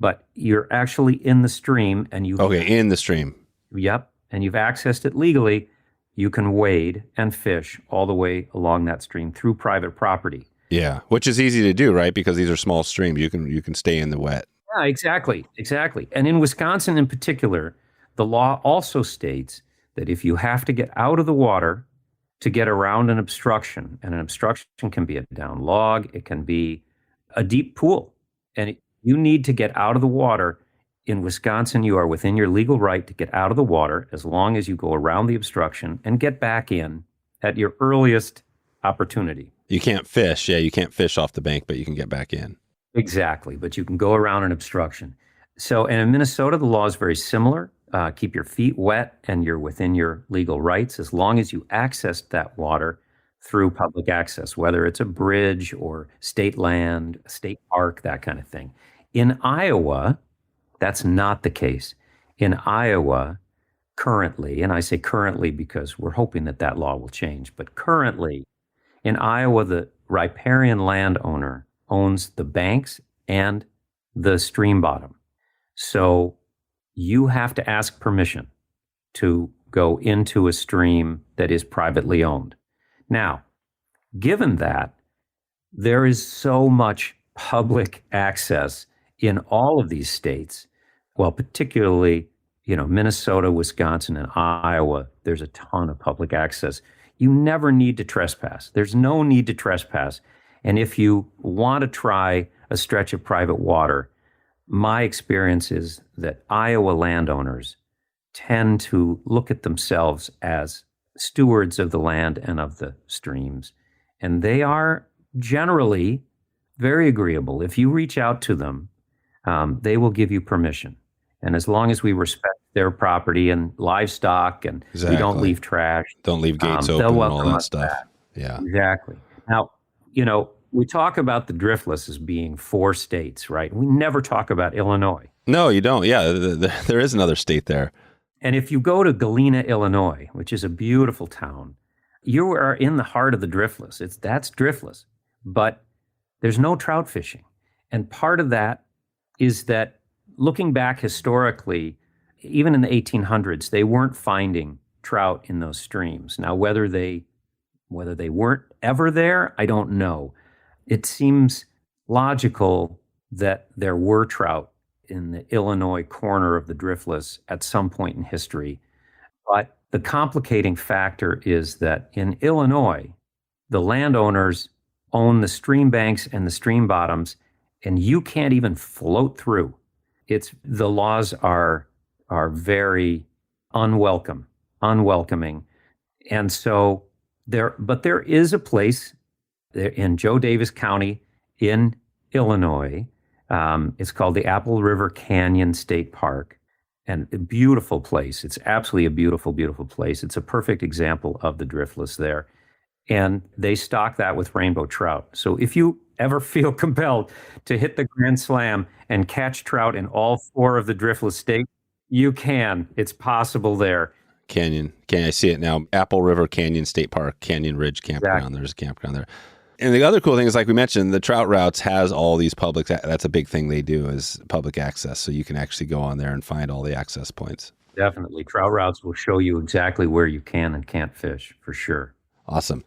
but you're actually in the stream and in the stream. Yep. And you've accessed it legally, you can wade and fish all the way along that stream through private property. Yeah. Which is easy to do, right? Because these are small streams. You can stay in the wet. Yeah, exactly. And in Wisconsin in particular, the law also states that if you have to get out of the water to get around an obstruction, and an obstruction can be a down log, it can be a deep pool, and you need to get out of the water. In Wisconsin, you are within your legal right to get out of the water as long as you go around the obstruction and get back in at your earliest opportunity. You can't fish. Yeah, you can't fish off the bank, but you can get back in. Exactly, but you can go around an obstruction. So, and in Minnesota, the law is very similar. Keep your feet wet and you're within your legal rights as long as you access that water through public access, whether it's a bridge or state land, state park, that kind of thing. In Iowa, that's not the case. In Iowa, currently, and I say currently because we're hoping that law will change, but currently in Iowa, the riparian landowner owns the banks and the stream bottom. So you have to ask permission to go into a stream that is privately owned. Now, given that, there is so much public access in all of these states, well, particularly, Minnesota, Wisconsin, and Iowa, there's a ton of public access. You never need to trespass. There's no need to trespass. And if you want to try a stretch of private water, my experience is that Iowa landowners tend to look at themselves as stewards of the land and of the streams. And they are generally very agreeable. If you reach out to them, they will give you permission. And as long as we respect their property and livestock and we don't leave trash. Don't leave gates open and all that stuff. Yeah. Exactly. Now, we talk about the Driftless as being 4 states, right? We never talk about Illinois. No, you don't. Yeah, there is another state there. And if you go to Galena, Illinois, which is a beautiful town, you are in the heart of the Driftless. That's Driftless, but there's no trout fishing. And part of that is that looking back historically, even in the 1800s, they weren't finding trout in those streams. Now, whether they weren't ever there, I don't know. It seems logical that there were trout in the Illinois corner of the Driftless at some point in history. But the complicating factor is that in Illinois, the landowners own the stream banks and the stream bottoms, and you can't even float through. The laws are very unwelcoming. And so there is a place there in Joe Davis County in Illinois. It's called the Apple River Canyon State Park, and a beautiful place. It's absolutely a beautiful, beautiful place. It's a perfect example of the Driftless there. And they stock that with rainbow trout. So if you ever feel compelled to hit the grand slam and catch trout in all 4 of the Driftless states, you can. It's possible there. Canyon, I see it now. Apple River Canyon State Park, Canyon Ridge Campground. Exactly. There's a campground there. And the other cool thing is, like we mentioned, the trout routes has all these public, that's a big thing they do is public access. So you can actually go on there and find all the access points. Definitely. Trout routes will show you exactly where you can and can't fish, for sure. Awesome.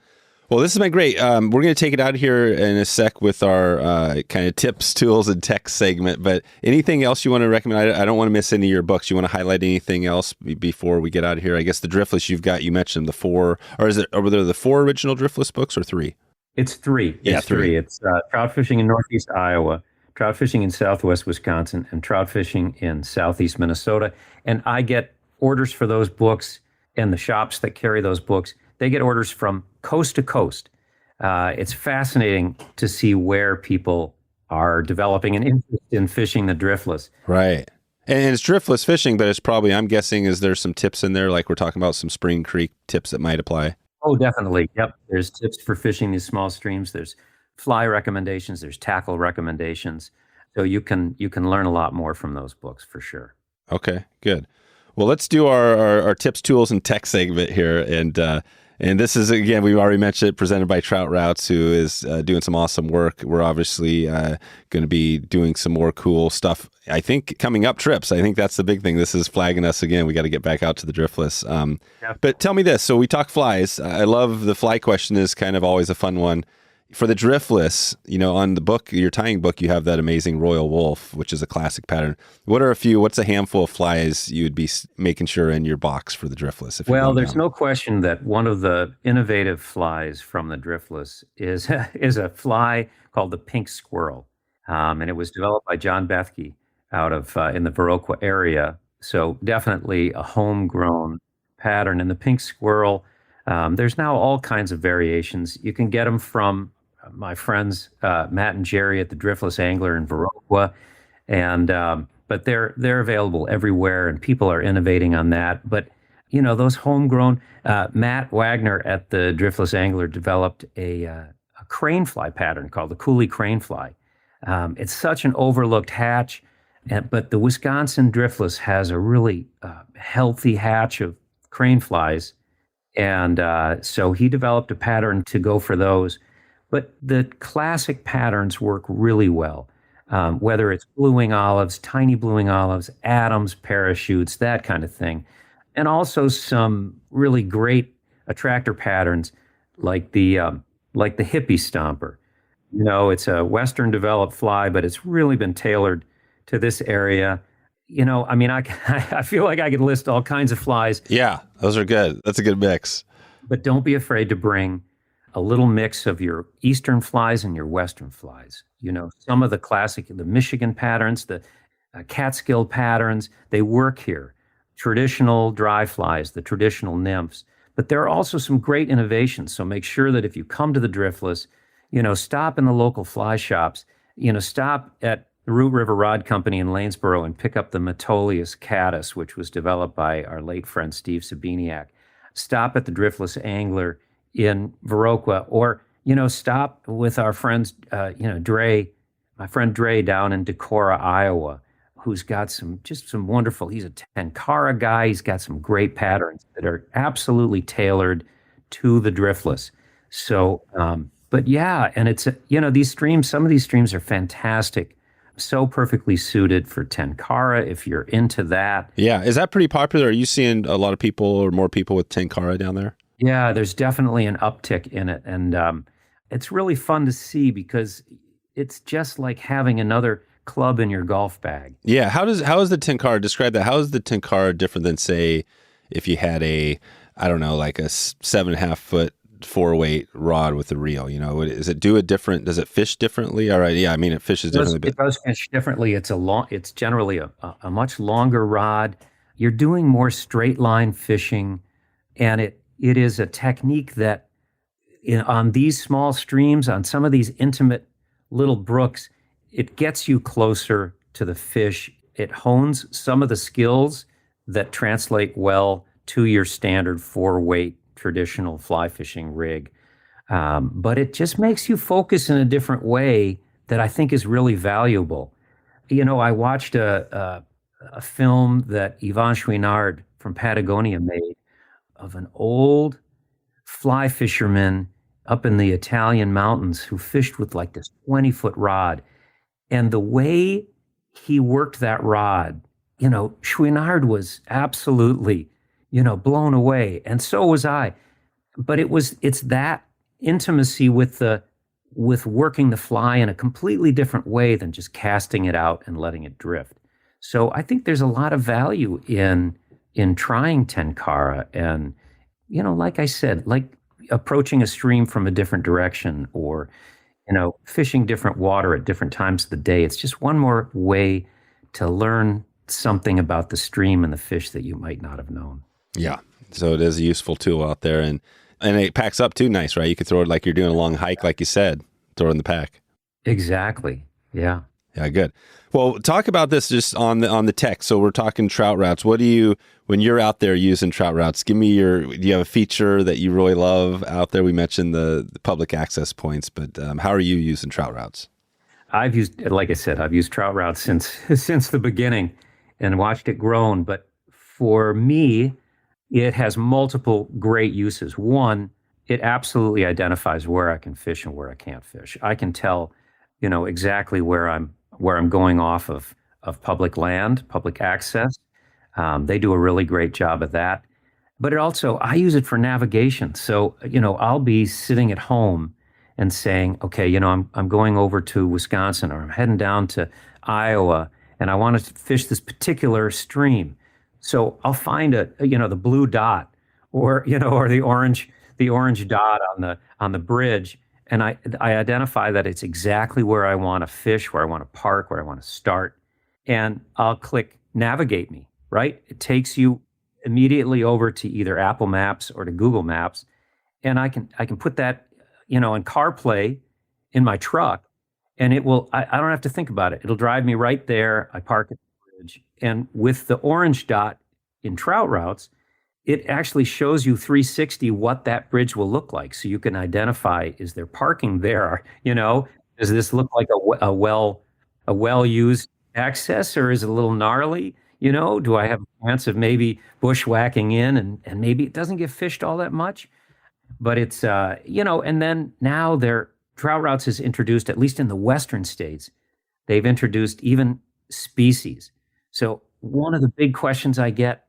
Well, this has been great. We're going to take it out here in a sec with our kind of tips, tools, and tech segment. But anything else you want to recommend? I don't want to miss any of your books. You want to highlight anything else before we get out of here? I guess the Driftless you mentioned the 4, or were there the 4 original Driftless books or 3? It's 3. Yeah, it's 3. It's trout fishing in northeast Iowa, trout fishing in southwest Wisconsin, and trout fishing in southeast Minnesota. And I get orders for those books, and the shops that carry those books, they get orders from coast to coast. It's fascinating to see where people are developing an interest in fishing the Driftless. Right. And it's Driftless fishing, but it's probably, I'm guessing, is there some tips in there, like we're talking about some Spring Creek tips that might apply? Oh, definitely. Yep. There's tips for fishing these small streams. There's fly recommendations. There's tackle recommendations. So you can learn a lot more from those books for sure. Okay, good. Well, let's do our tips, tools, and tech segment here. And this is, again, we already mentioned it, presented by Trout Routes, who is doing some awesome work. We're obviously going to be doing some more cool stuff. I think coming up trips. I think that's the big thing. This is flagging us again. We got to get back out to the Driftless. But tell me this. So we talk flies. I love the fly question is kind of always a fun one. For the Driftless, on the book, your tying book, you have that amazing Royal Wolf, which is a classic pattern. What's a handful of flies you would be making sure in your box for the Driftless? Well, there's no question that one of the innovative flies from the Driftless is a fly called the pink squirrel. And it was developed by John Bethke out of in the Viroqua area. So definitely a homegrown pattern. And the pink squirrel, there's now all kinds of variations. You can get them from my friends Matt and Jerry at the Driftless Angler in Viroqua, but they're available everywhere, and people are innovating on that. But those homegrown, Matt Wagner at the Driftless Angler developed a crane fly pattern called the Cooley crane fly. It's such an overlooked hatch, but the Wisconsin Driftless has a really healthy hatch of crane flies, and so he developed a pattern to go for those. But the classic patterns work really well, whether it's blue-wing olives, tiny blue-wing olives, Adams, parachutes, that kind of thing. And also some really great attractor patterns like the hippie stomper. It's a Western developed fly, but it's really been tailored to this area. I feel like I could list all kinds of flies. Yeah, those are good. That's a good mix. But don't be afraid to bring a little mix of your Eastern flies and your Western flies. Some of the classic, the Michigan patterns, the Catskill patterns, they work here. Traditional dry flies, the traditional nymphs. But there are also some great innovations. So make sure that if you come to the Driftless, stop in the local fly shops, stop at the Root River Rod Company in Lanesboro and pick up the Metolius caddis, which was developed by our late friend Steve Sabiniak. Stop at the Driftless Angler in Viroqua, or stop with our friends, my friend Dre down in Decorah, Iowa, who's got some wonderful. He's a Tenkara guy. He's got some great patterns that are absolutely tailored to the Driftless. So, but yeah, and it's, these streams, some of these streams are fantastic, so perfectly suited for tenkara if you're into that. Yeah. Is that pretty popular? Are you seeing a lot of people or more people with tenkara down there? Yeah, there's definitely an uptick in it. And it's really fun to see because it's just like having another club in your golf bag. Yeah. How is the tenkara, describe that? How is the tenkara different than, say, if you had a, I don't know, like a 7.5 foot 4-weight rod with a reel? Does it do it different? Does it fish differently? All right. Yeah. I mean, it fishes differently, It does fish differently. It's generally a much longer rod. You're doing more straight line fishing, and it is a technique that on these small streams, on some of these intimate little brooks, it gets you closer to the fish. It hones some of the skills that translate well to your standard 4-weight traditional fly fishing rig. But it just makes you focus in a different way that I think is really valuable. I watched a film that Yvan Chouinard from Patagonia made of an old fly fisherman up in the Italian mountains who fished with like this 20-foot rod. And the way he worked that rod, Chouinard was absolutely, blown away. And so was I. But it's that intimacy with working the fly in a completely different way than just casting it out and letting it drift. So I think there's a lot of value in trying tenkara and, like I said, like approaching a stream from a different direction or, fishing different water at different times of the day. It's just one more way to learn something about the stream and the fish that you might not have known. Yeah. So it is a useful tool out there, and it packs up too nice, right? You could throw it like you're doing a long hike, like you said, throw it in the pack. Exactly. Yeah. Yeah, good. Well, talk about this just on the tech. So we're talking trout routes. When you're out there using trout routes, do you have a feature that you really love out there? We mentioned the public access points, but how are you using trout routes? Like I said, I've used trout routes since the beginning and watched it grown. But for me, it has multiple great uses. One, it absolutely identifies where I can fish and where I can't fish. I can tell, exactly where I'm going off of public land, public access. They do a really great job of that. But I use it for navigation. So, I'll be sitting at home and saying, okay, I'm going over to Wisconsin or I'm heading down to Iowa and I want to fish this particular stream. So I'll find the blue dot or the orange dot on the bridge. And I identify that it's exactly where I want to fish, where I want to park, where I want to start. And I'll click navigate me, right? It takes you immediately over to either Apple Maps or to Google Maps. And I can put that, in CarPlay in my truck, and I don't have to think about it. It'll drive me right there. I park at the bridge. And with the orange dot in trout routes, it actually shows you 360 what that bridge will look like. So you can identify, is there parking there? Does this look like a well-used access, or is it a little gnarly? Do I have a chance of maybe bushwhacking in and maybe it doesn't get fished all that much? But it's, and then now trout routes has introduced, at least in the Western states, they've introduced even species. So one of the big questions I get,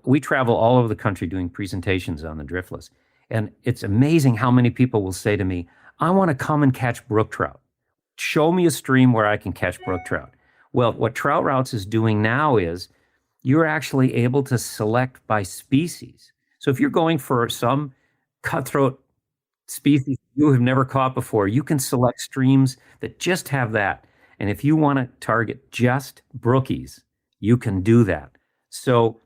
we travel all over the country doing presentations on the Driftless. And it's amazing how many people will say to me, I want to come and catch brook trout. Show me a stream where I can catch brook trout. Well, what Trout Routes is doing now is you're actually able to select by species. So if you're going for some cutthroat species you have never caught before, you can select streams that just have that. And if you want to target just brookies, you can do that. So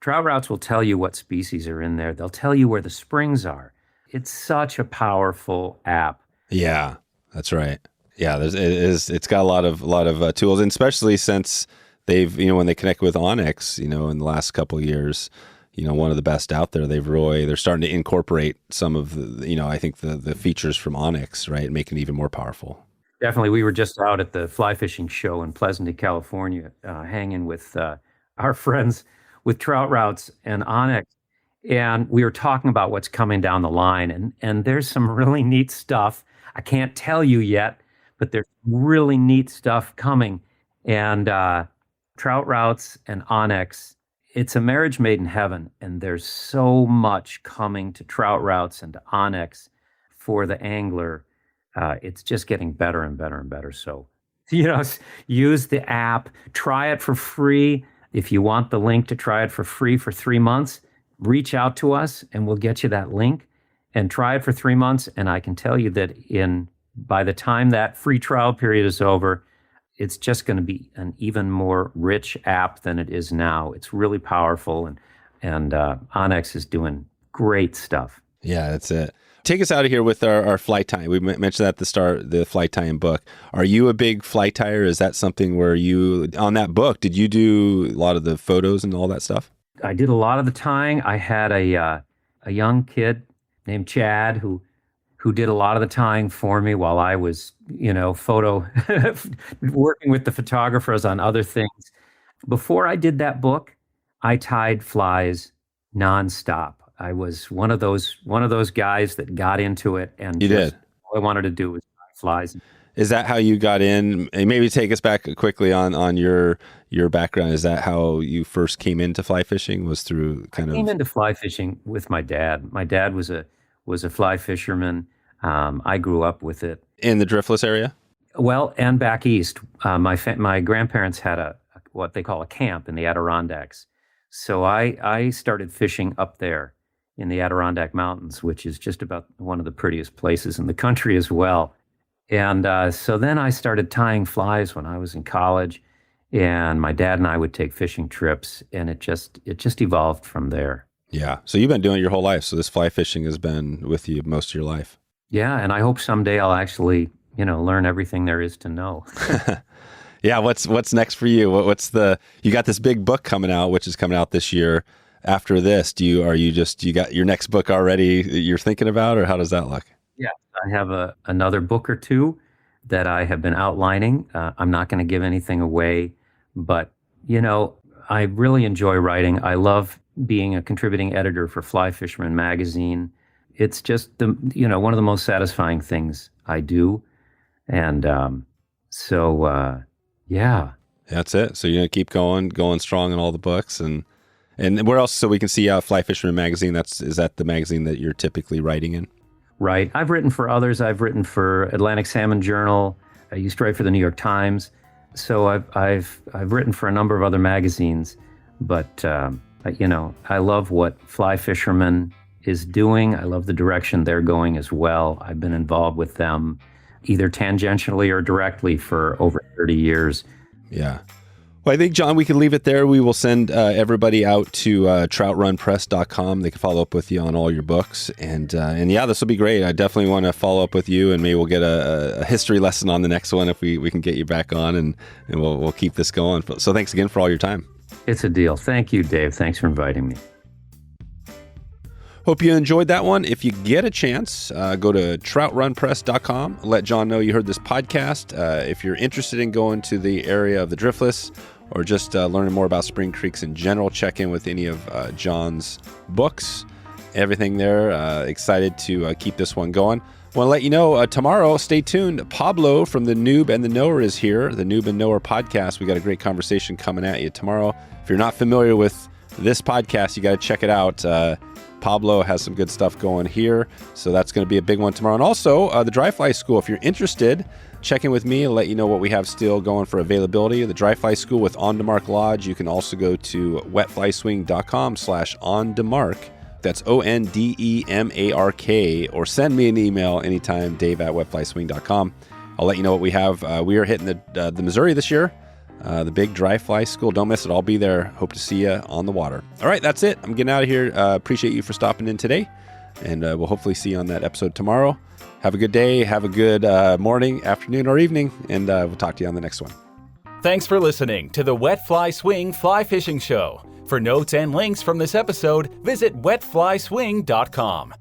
Trout Routes will tell you what species are in there. They'll tell you where the springs are. It's such a powerful app. Yeah, that's right. Yeah, it's got a lot of tools, and especially since they've, when they connect with Onyx, in the last couple of years, one of the best out there. They're starting to incorporate some of the, I think the features from Onyx, right, making it even more powerful. Definitely. We were just out at the fly fishing show in Pleasanton, California, hanging with our friends with Trout Routes and Onyx. And we were talking about what's coming down the line, and there's some really neat stuff. I can't tell you yet, but there's really neat stuff coming. And trout routes and onyx, it's a marriage made in heaven. And there's so much coming to trout routes and to onyx for the angler. It's just getting better and better and better. So, use the app, try it for free. If you want the link to try it for free for 3 months, reach out to us and we'll get you that link and try it for 3 months. And I can tell you that by the time that free trial period is over, it's just going to be an even more rich app than it is now. It's really powerful, and Onyx is doing great stuff. Yeah, that's it. Take us out of here with our fly tying. We mentioned that at the start, the fly tying book. Are you a big fly tyer? Is that something where on that book, did you do a lot of the photos and all that stuff? I did a lot of the tying. I had a young kid named Chad who did a lot of the tying for me while I was, working with the photographers on other things. Before I did that book, I tied flies nonstop. I was one of those guys that got into it, and all I wanted to do was tie flies. Is that how you got in? And maybe take us back quickly on your background. Is that how you first came into fly fishing? Was through I came into fly fishing with my dad. My dad was a fly fisherman. I grew up with it in the Driftless area. Well, and back east, my grandparents had what they call a camp in the Adirondacks. So I started fishing up there in the Adirondack Mountains, which is just about one of the prettiest places in the country as well. And so then I started tying flies when I was in college, and my dad and I would take fishing trips, and it just evolved from there. Yeah. So you've been doing it your whole life. So this fly fishing has been with you most of your life. Yeah, and I hope someday I'll actually, learn everything there is to know. Yeah. What's next for you? You got this big book coming out, which is coming out this year. After this, you got your next book already you're thinking about, or how does that look? Yeah, I have another book or two that I have been outlining. I'm not going to give anything away, but, I really enjoy writing. I love being a contributing editor for Fly Fisherman magazine. It's just one of the most satisfying things I do. And yeah. That's it. So you're going to keep going strong in all the books and where else, so we can see Fly Fisherman magazine? Is that the magazine that you're typically writing in? Right. I've written for others. I've written for Atlantic Salmon Journal. I used to write for the New York Times. So I've written for a number of other magazines. But I love what Fly Fisherman is doing. I love the direction they're going as well. I've been involved with them either tangentially or directly for over 30 years. Yeah. Well, I think, John, we can leave it there. We will send everybody out to troutrunpress.com. They can follow up with you on all your books. And yeah, this will be great. I definitely want to follow up with you, and maybe we'll get a history lesson on the next one if we can get you back on, and we'll keep this going. So thanks again for all your time. It's a deal. Thank you, Dave. Thanks for inviting me. Hope you enjoyed that one. If you get a chance, go to troutrunpress.com. Let John know you heard this podcast. If you're interested in going to the area of the Driftless or just learning more about Spring Creeks in general, check in with any of John's books. Everything there. Excited to keep this one going. Want to let you know, tomorrow, stay tuned. Pablo from The Noob and the Knower is here, the Noob and Knower podcast. We got a great conversation coming at you tomorrow. If you're not familiar with this podcast, you got to check it out. Pablo has some good stuff going here, so that's going to be a big one tomorrow. And also, the Dry Fly School, if you're interested, check in with me and let you know what we have still going for availability. The Dry Fly School with On Demark Lodge. You can also go to wetflyswing.com/ondemark. That's ONDEMARK, or send me an email anytime, dave@wetflyswing.com. I'll let you know what we have. We are hitting the Missouri this year. The big Dry Fly School. Don't miss it. I'll be there. Hope to see you on the water. All right, that's it. I'm getting out of here. Appreciate you for stopping in today, and we'll hopefully see you on that episode tomorrow. Have a good day. Have a good morning, afternoon, or evening, and we'll talk to you on the next one. Thanks for listening to the Wet Fly Swing Fly Fishing Show. For notes and links from this episode, visit wetflyswing.com.